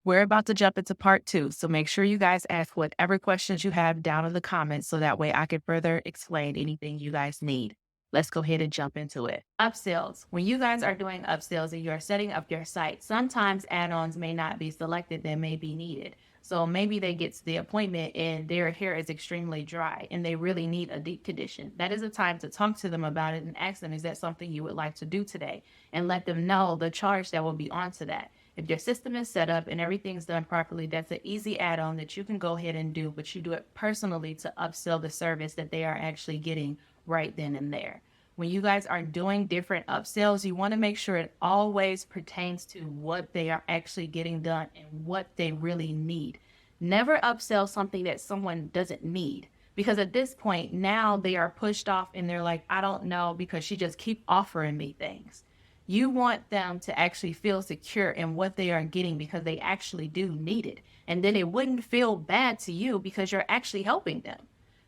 We're about to jump into part two, so make sure you guys ask whatever questions you have down in the comments so that way I can further explain anything you guys need. Let's go ahead and jump into it. Upsells. When you guys are doing upsells and you're setting up your site, sometimes add-ons may not be selected that may be needed. So maybe they get to the appointment and their hair is extremely dry and they really need a deep condition. That is a time to talk to them about it and ask them, is that something you would like to do today? And let them know the charge that will be onto that. If your system is set up and everything's done properly, that's an easy add-on that you can go ahead and do, but you do it personally to upsell the service that they are actually getting right then and there. When you guys are doing different upsells, you want to make sure it always pertains to what they are actually getting done and what they really need. Never upsell something that someone doesn't need. Because at this point, now they are pushed off and they're like, I don't know, because she just keep offering me things. You want them to actually feel secure in what they are getting because they actually do need it. And then it wouldn't feel bad to you because you're actually helping them.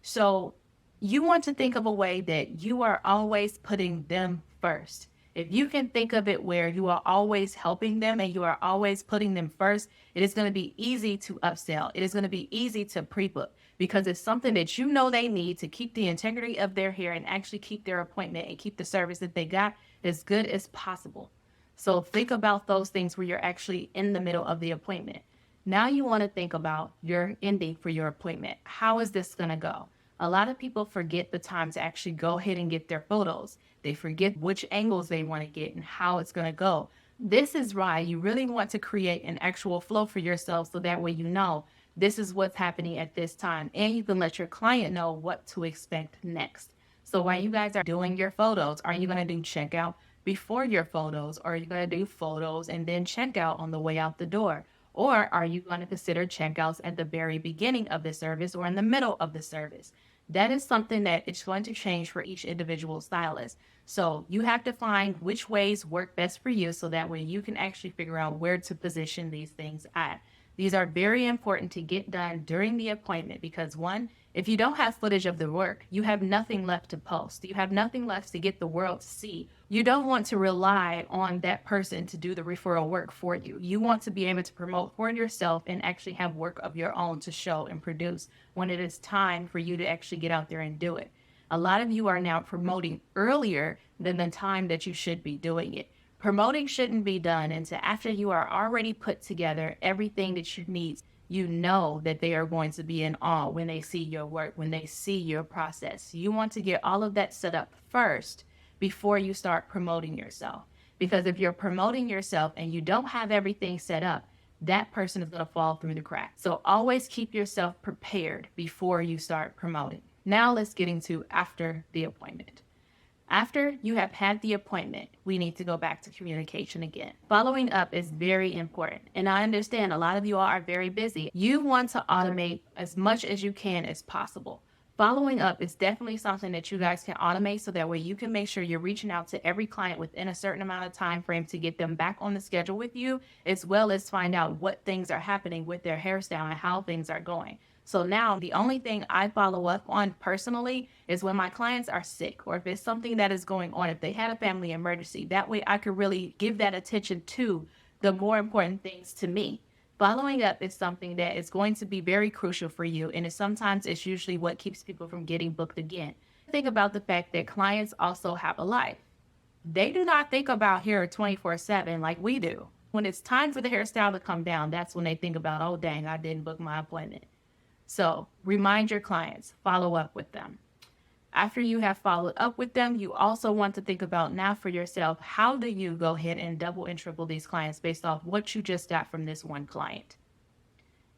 So you want to think of a way that you are always putting them first. If you can think of it where you are always helping them and you are always putting them first, it is going to be easy to upsell. It is going to be easy to pre-book because it's something that you know they need to keep the integrity of their hair and actually keep their appointment and keep the service that they got as good as possible. So think about those things where you're actually in the middle of the appointment. Now you want to think about your ending for your appointment. How is this going to go? A lot of people forget the time to actually go ahead and get their photos. They forget which angles they want to get and how it's going to go. This is why you really want to create an actual flow for yourself so that way you know this is what's happening at this time and you can let your client know what to expect next. So while you guys are doing your photos, are you going to do checkout before your photos, or are you going to do photos and then checkout on the way out the door? Or are you going to consider checkouts at the very beginning of the service or in the middle of the service? That is something that it's going to change for each individual stylist. So you have to find which ways work best for you so that way you can actually figure out where to position these things at. These are very important to get done during the appointment because one, if you don't have footage of the work, you have nothing left to post. You have nothing left to get the world to see. You don't want to rely on that person to do the referral work for you. You want to be able to promote for yourself and actually have work of your own to show and produce when it is time for you to actually get out there and do it. A lot of you are now promoting earlier than the time that you should be doing it. Promoting shouldn't be done until after you are already put together everything that you need. You know that they are going to be in awe when they see your work, when they see your process. You want to get all of that set up first before you start promoting yourself. Because if you're promoting yourself and you don't have everything set up, that person is going to fall through the cracks. So always keep yourself prepared before you start promoting. Now let's get into after the appointment. After you have had the appointment, we need to go back to communication again. Following up is very important. And I understand a lot of you all are very busy. You want to automate as much as you can as possible. Following up is definitely something that you guys can automate so that way you can make sure you're reaching out to every client within a certain amount of time frame to get them back on the schedule with you, as well as find out what things are happening with their hairstyle and how things are going. So now the only thing I follow up on personally is when my clients are sick or if it's something that is going on, if they had a family emergency, that way I could really give that attention to the more important things to me. Following up is something that is going to be very crucial for you, and sometimes it's usually what keeps people from getting booked again. Think about the fact that clients also have a life. They do not think about hair 24/7 like we do. When it's time for the hairstyle to come down, that's when they think about, oh dang, I didn't book my appointment. So remind your clients, follow up with them. After you have followed up with them, you also want to think about now for yourself, how do you go ahead and double and triple these clients based off what you just got from this one client?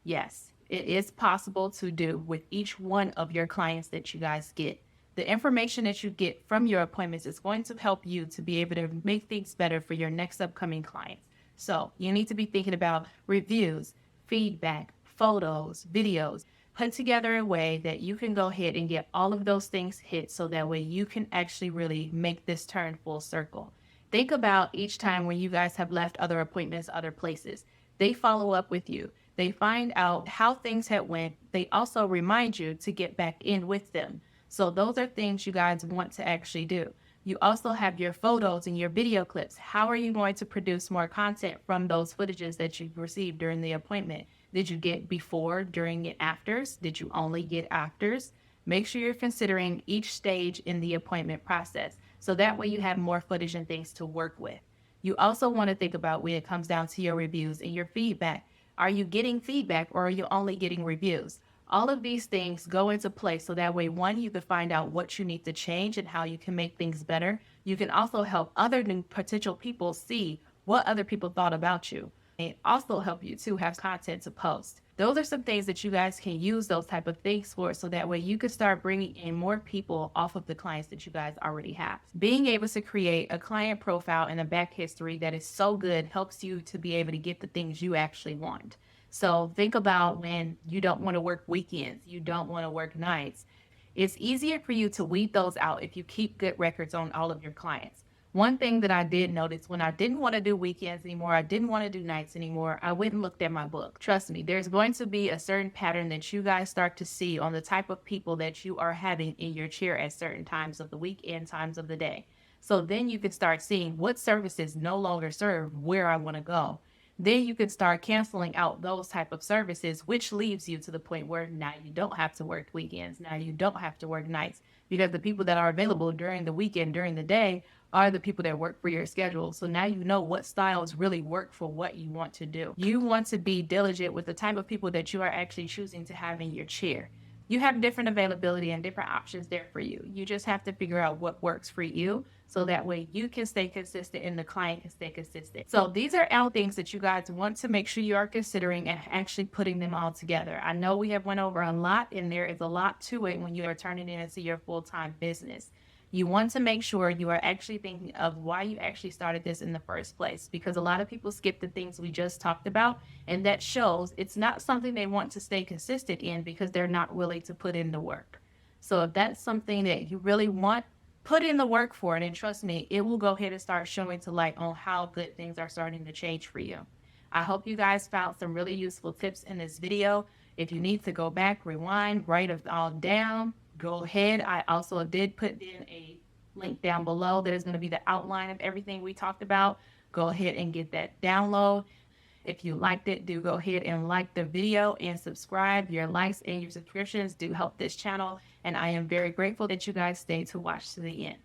Yes, it is possible to do with each one of your clients that you guys get. The information that you get from your appointments is going to help you to be able to make things better for your next upcoming clients. So you need to be thinking about reviews, feedback, photos, videos. Put together a way that you can go ahead and get all of those things hit so that way you can actually really make this turn full circle. Think about each time when you guys have left other appointments, other places. They follow up with you. They find out how things had went. They also remind you to get back in with them. So those are things you guys want to actually do. You also have your photos and your video clips. How are you going to produce more content from those footages that you've received during the appointment? Did you get before, during, and afters? Did you only get afters? Make sure you're considering each stage in the appointment process. So that way you have more footage and things to work with. You also want to think about when it comes down to your reviews and your feedback. Are you getting feedback or are you only getting reviews? All of these things go into place so that way, one, you can find out what you need to change and how you can make things better. You can also help other new potential people see what other people thought about you. It also help you to have content to post. Those are some things that you guys can use those type of things for, so that way you can start bringing in more people off of the clients that you guys already have. Being able to create a client profile and a back history that is so good helps you to be able to get the things you actually want. So think about when you don't want to work weekends, you don't want to work nights. It's easier for you to weed those out if you keep good records on all of your clients. One thing that I did notice when I didn't want to do weekends anymore, I didn't want to do nights anymore, I went and looked at my book. Trust me, there's going to be a certain pattern that you guys start to see on the type of people that you are having in your chair at certain times of the week and times of the day. So then you can start seeing what services no longer serve where I want to go. Then you can start canceling out those type of services, which leaves you to the point where now you don't have to work weekends. Now you don't have to work nights, because the people that are available during the weekend, during the day, are the people that work for your schedule. So now you know what styles really work for what you want to do. You want to be diligent with the type of people that you are actually choosing to have in your chair. You have different availability and different options there for you. You just have to figure out what works for you, so that way you can stay consistent and the client can stay consistent. So these are all things that you guys want to make sure you are considering and actually putting them all together. I know we have went over a lot, and there is a lot to it when you are turning it into your full-time business. You want to make sure you are actually thinking of why you actually started this in the first place, because a lot of people skip the things we just talked about, and that shows it's not something they want to stay consistent in because they're not willing to put in the work. So if that's something that you really want, put in the work for it, and trust me, it will go ahead and start showing to light on how good things are starting to change for you. I hope you guys found some really useful tips in this video. If you need to go back, rewind, write it all down, go ahead. I also did put in a link down below that is going to be the outline of everything we talked about. Go ahead and get that download. If you liked it, do go ahead and like the video and subscribe. Your likes and your subscriptions do help this channel, and I am very grateful that you guys stayed to watch to the end.